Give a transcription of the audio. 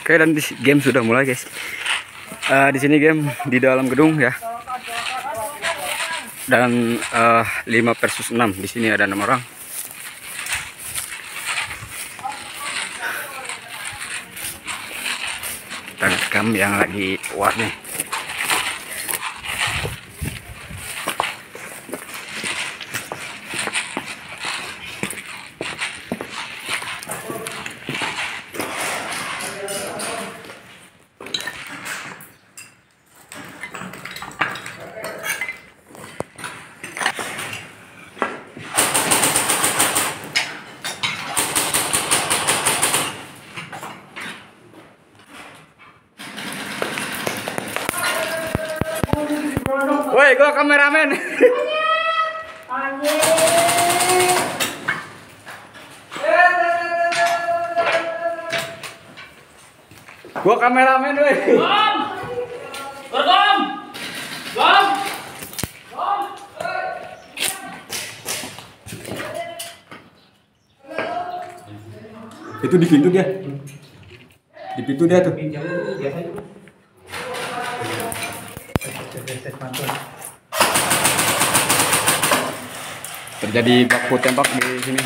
Oke, dan game sudah mulai, guys. Di sini game di dalam gedung ya. Dan 5 versus 6. Di sini ada 6 orang. Kita rekam yang lagi kuat nih. Woi, gua kameramen. Gua kameramen, woi. Gom! Bergom! Gom! Itu di pintu dia. Di pintu dia tuh. Terjadi baku tembak di sini.